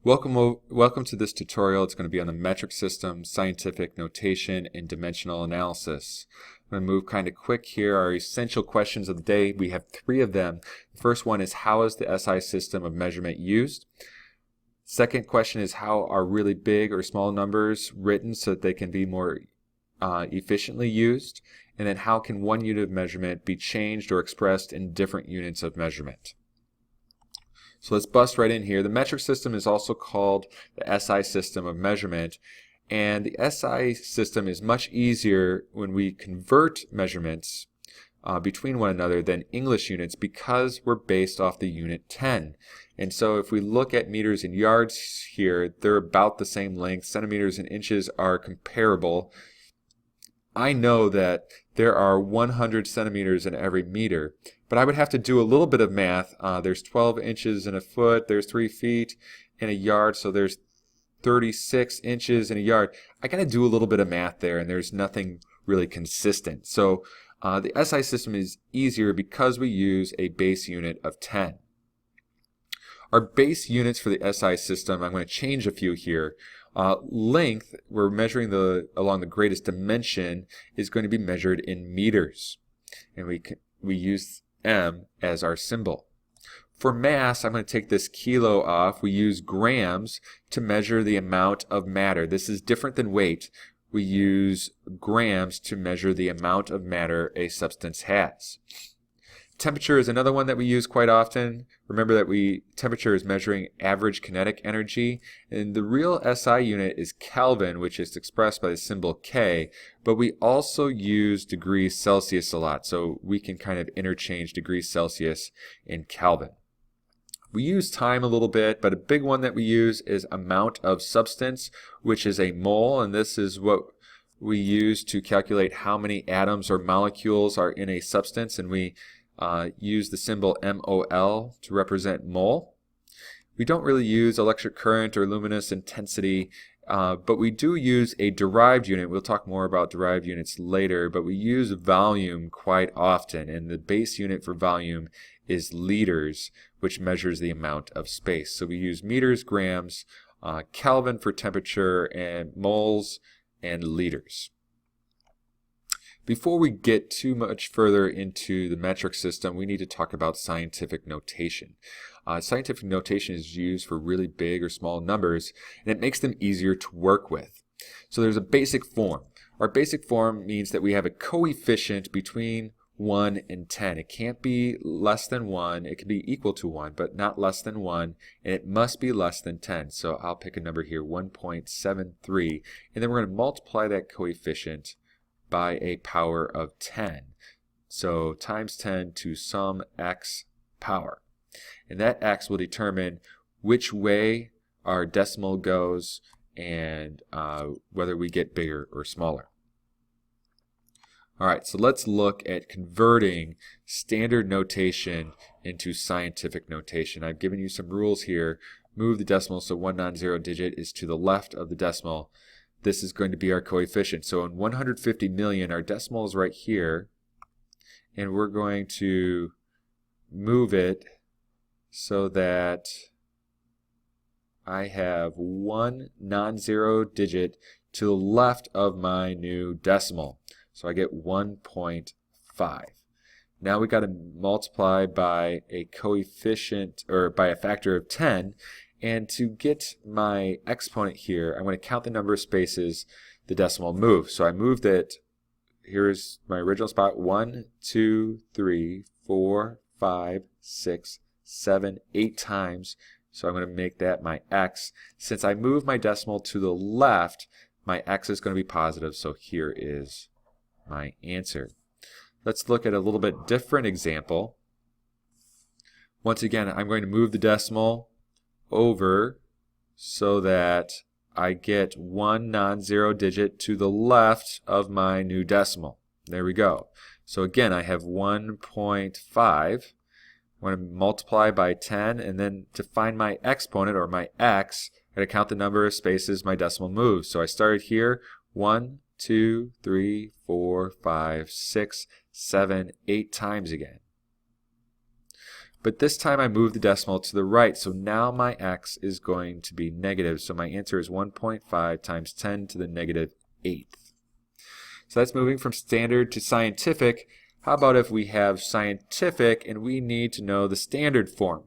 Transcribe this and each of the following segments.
Welcome to this tutorial. It's going to be on the metric system, scientific notation, and dimensional analysis. I'm going to move kind of quick here. Our essential questions of the day, we have three of them. The first one is, how is the SI system of measurement used? Second question is, how are really big or small numbers written so that they can be more efficiently used? And then how can one unit of measurement be changed or expressed in different units of measurement? So let's bust right in here. The metric system is also called the SI system of measurement, and the SI system is much easier when we convert measurements between one another than English units because we're based off the unit 10. And so if we look at meters and yards here, they're about the same length. Centimeters and inches are comparable. I know that there are 100 centimeters in every meter, but I would have to do a little bit of math. There's 12 inches in a foot, there's 3 feet in a yard, so there's 36 inches in a yard. I got to do a little bit of math there, and there's nothing really consistent. So the SI system is easier because we use a base unit of 10. Our base units for the SI system, I'm going to change a few here. Length, we're measuring along the greatest dimension, is going to be measured in meters, and we use M as our symbol. For mass, I'm going to take this kilo off. We use grams to measure the amount of matter. This is different than weight. We use grams to measure the amount of matter a substance has. Temperature is another one that we use quite often. Remember that temperature is measuring average kinetic energy, and the real SI unit is Kelvin, which is expressed by the symbol K, but we also use degrees Celsius a lot, so we can kind of interchange degrees Celsius in Kelvin. We use time a little bit, but a big one that we use is amount of substance, which is a mole, and this is what we use to calculate how many atoms or molecules are in a substance, and we use the symbol MOL to represent mole. We don't really use electric current or luminous intensity, but we do use a derived unit. We'll talk more about derived units later, but we use volume quite often, and the base unit for volume is liters, which measures the amount of space. So we use meters, grams, Kelvin for temperature, and moles and liters. Before we get too much further into the metric system, we need to talk about scientific notation. Scientific notation is used for really big or small numbers, and it makes them easier to work with. So there's a basic form. Our basic form means that we have a coefficient between 1 and 10. It can't be less than 1. It can be equal to 1, but not less than 1, and it must be less than 10. So I'll pick a number here, 1.73, and then we're going to multiply that coefficient by a power of 10. So times 10 to some x power. And that x will determine which way our decimal goes and whether we get bigger or smaller. Alright, so let's look at converting standard notation into scientific notation. I've given you some rules here. Move the decimal so one non-zero digit is to the left of the decimal. This is going to be our coefficient. So in 150 million, our decimal is right here, and we're going to move it so that I have one non-zero digit to the left of my new decimal. So I get 1.5. Now we got to multiply by a coefficient, or by a factor of 10. And to get my exponent here, I'm going to count the number of spaces the decimal moves. So I moved it, here's my original spot, 1, 2, 3, 4, 5, 6, 7, 8 times. So I'm going to make that my x. Since I moved my decimal to the left, my x is going to be positive, so here is my answer. Let's look at a little bit different example. Once again, I'm going to move the decimal over so that I get one non-zero digit to the left of my new decimal. There we go. So again, I have 1.5. I'm going to multiply by 10, and then to find my exponent, or my x, I'm going to count the number of spaces my decimal moves. So I started here, 1, 2, 3, 4, 5, 6, 7, 8 times again. But this time I moved the decimal to the right, so now my x is going to be negative. So my answer is 1.5 times 10 to the negative 8th. So that's moving from standard to scientific. How about if we have scientific and we need to know the standard form?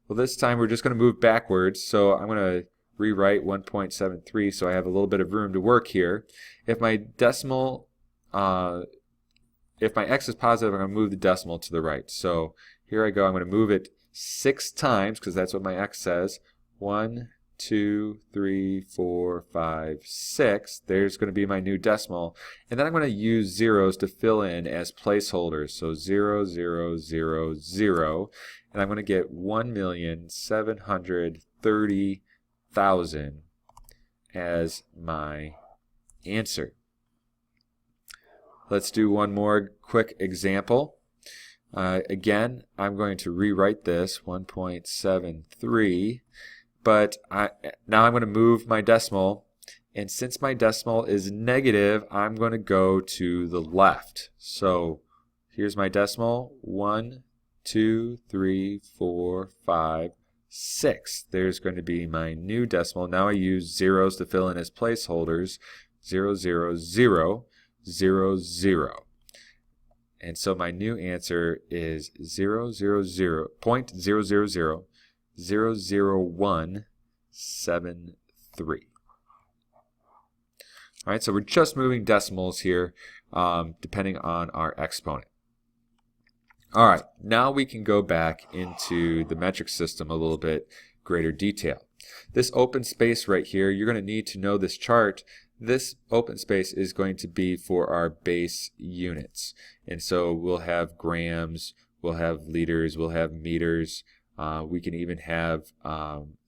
Well, this time we're just going to move backwards, so I'm going to rewrite 1.73 so I have a little bit of room to work here. If my decimal, if my x is positive, I'm going to move the decimal to the right. So here I go, I'm going to move it 6 times because that's what my x says. 1, 2, 3, 4, 5, 6. There's going to be my new decimal. And then I'm going to use zeros to fill in as placeholders. So 0, 0, 0, 0. And I'm going to get 1,730,000 as my answer. Let's do one more quick example. Again, I'm going to rewrite this 1.73, but now I'm going to move my decimal, and since my decimal is negative, I'm going to go to the left. So here's my decimal, 1, 2, 3, 4, 5, 6. There's going to be my new decimal. Now I use zeros to fill in as placeholders. 0, 0, 0, 0, 0. And so my new answer is 0.000000173. All right, so we're just moving decimals here, depending on our exponent. All right, now we can go back into the metric system a little bit greater detail. This open space right here, you're going to need to know this chart. This open space is going to be for our base units. And so we'll have grams, we'll have liters, we'll have meters. We can even have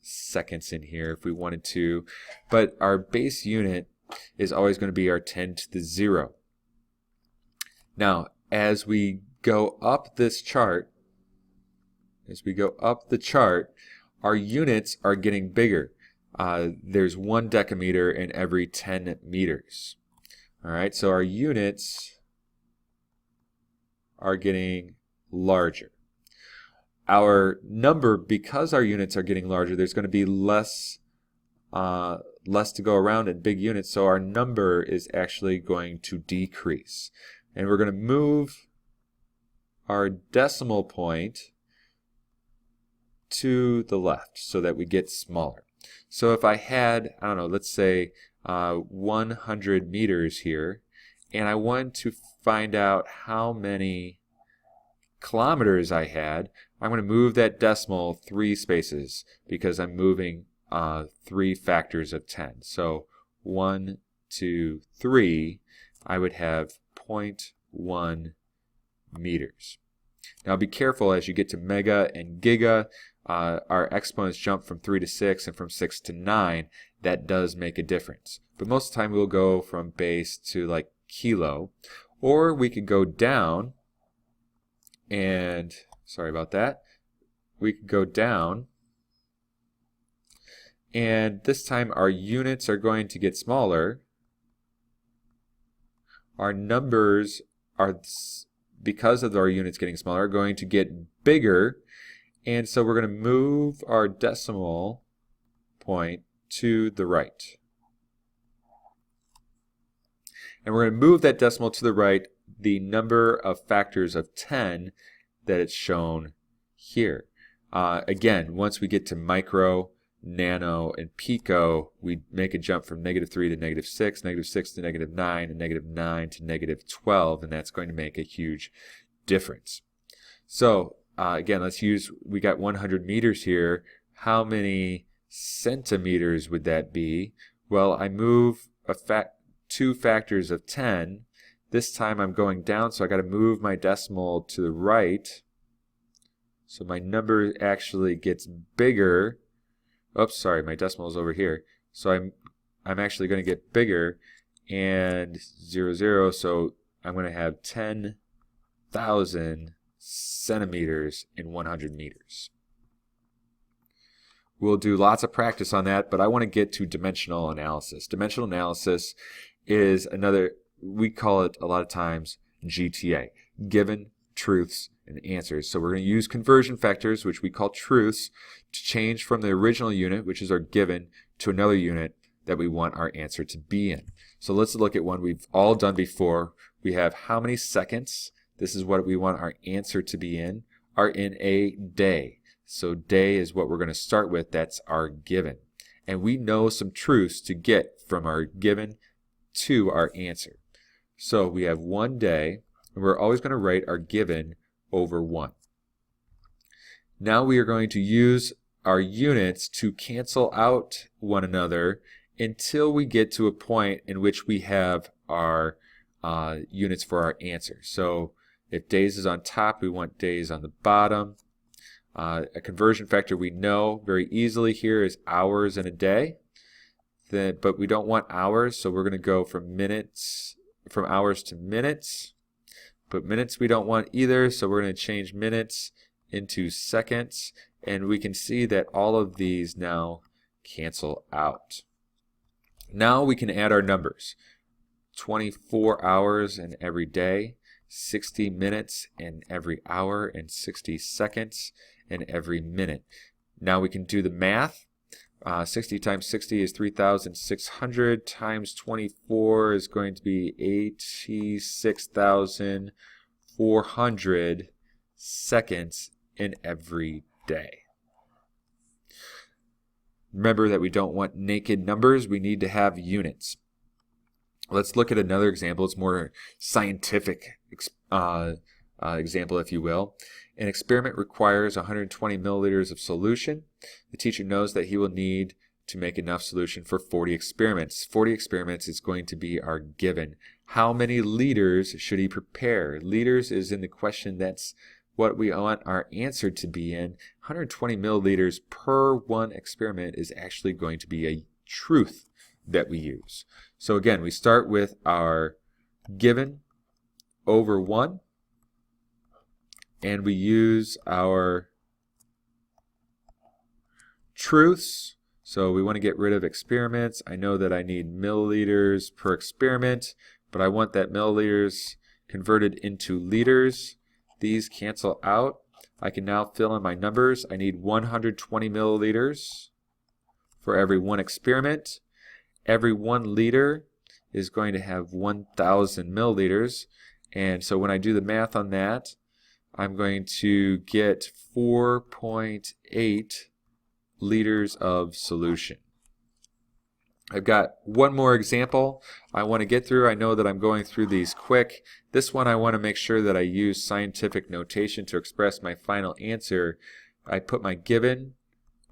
seconds in here if we wanted to. But our base unit is always going to be our 10 to the 0. Now, as we go up this chart, our units are getting bigger. There's 1 decameter in every 10 meters. All right, so our units are getting larger. Our number, because our units are getting larger, there's going to be less to go around in big units, so our number is actually going to decrease. And we're going to move our decimal point to the left so that we get smaller. So if I had, I don't know, let's say 100 meters here, and I wanted to find out how many kilometers I had, I'm going to move that decimal 3 spaces because I'm moving 3 factors of 10. So 1, 2, 3, I would have 0.1 meters. Now be careful as you get to mega and giga. Our exponents jump from 3 to 6 and from 6 to 9. That does make a difference. But most of the time we'll go from base to like kilo. Or we could go down and, sorry about that, we could go down and this time our units are going to get smaller. Our numbers are, because of our units getting smaller, are going to get bigger. And so we're going to move our decimal point to the right. And we're going to move that decimal to the right the number of factors of 10 that it's shown here. Again, once we get to micro, nano, and pico, we make a jump from -3 to -6, -6 to -9, and -9 to -12, and that's going to make a huge difference. So again, let's use, we got 100 meters here. How many centimeters would that be? Well, I move 2 factors of 10. This time I'm going down, so I got to move my decimal to the right. So my number actually gets bigger. Oops, sorry, my decimal is over here. So I'm actually going to get bigger, and 0, 0, so I'm going to have 10,000 centimeters in 100 meters. We'll do lots of practice on that, but I want to get to dimensional analysis. Dimensional analysis is another, we call it a lot of times GTA, given truths and answers. So we're going to use conversion factors, which we call truths, to change from the original unit, which is our given, to another unit that we want our answer to be in. So let's look at one we've all done before. We have how many seconds, this is what we want our answer to be in, are in a day. So day is what we're going to start with, that's our given. And we know some truths to get from our given to our answer. So we have 1 day, and we're always going to write our given over 1. Now we are going to use our units to cancel out one another until we get to a point in which we have our units for our answer. So if days is on top, we want days on the bottom. A conversion factor we know very easily here is hours in a day. But we don't want hours, so we're going to go from hours to minutes. But minutes we don't want either, so we're going to change minutes into seconds. And we can see that all of these now cancel out. Now we can add our numbers. 24 hours in every day, 60 minutes in every hour, and 60 seconds in every minute. Now we can do the math. 60 times 60 is 3,600 times 24 is going to be 86,400 seconds in every day. Remember that we don't want naked numbers, we need to have units. Let's look at another example. It's more scientific example, if you will. An experiment requires 120 milliliters of solution. The teacher knows that he will need to make enough solution for 40 experiments. 40 experiments is going to be our given. How many liters should he prepare? Liters is in the question. That's what we want our answer to be in. 120 milliliters per one experiment is actually going to be a truth that we use. So again, we start with our given over 1. And we use our truths. So we want to get rid of experiments. I know that I need milliliters per experiment, but I want that milliliters converted into liters. These cancel out. I can now fill in my numbers. I need 120 milliliters for every one experiment. Every 1 liter is going to have 1,000 milliliters. And so when I do the math on that, I'm going to get 4.8 liters of solution. I've got one more example I want to get through. I know that I'm going through these quick. This one I want to make sure that I use scientific notation to express my final answer. I put my given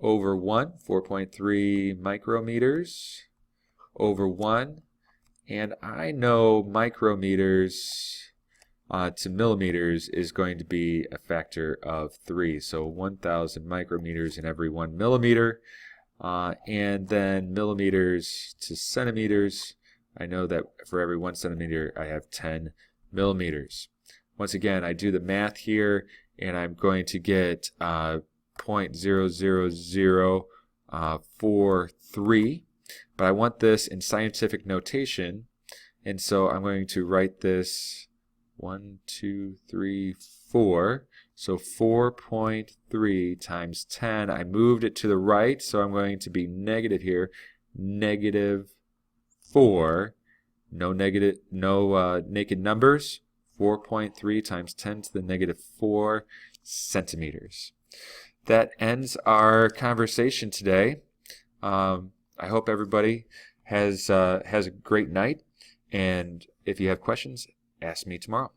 over 1, 4.3 micrometers over 1. And I know micrometers to millimeters is going to be a factor of 3. So 1,000 micrometers in every 1 millimeter. And then millimeters to centimeters. I know that for every 1 centimeter I have 10 millimeters. Once again, I do the math here and I'm going to get 0.00043. But I want this in scientific notation, and so I'm going to write this 1, 2, 3, 4. So 4.3 times 10. I moved it to the right, so I'm going to be negative here. Negative 4. No naked numbers. 4.3 times 10 to the negative 4 centimeters. That ends our conversation today. I hope everybody has a great night, and if you have questions, ask me tomorrow.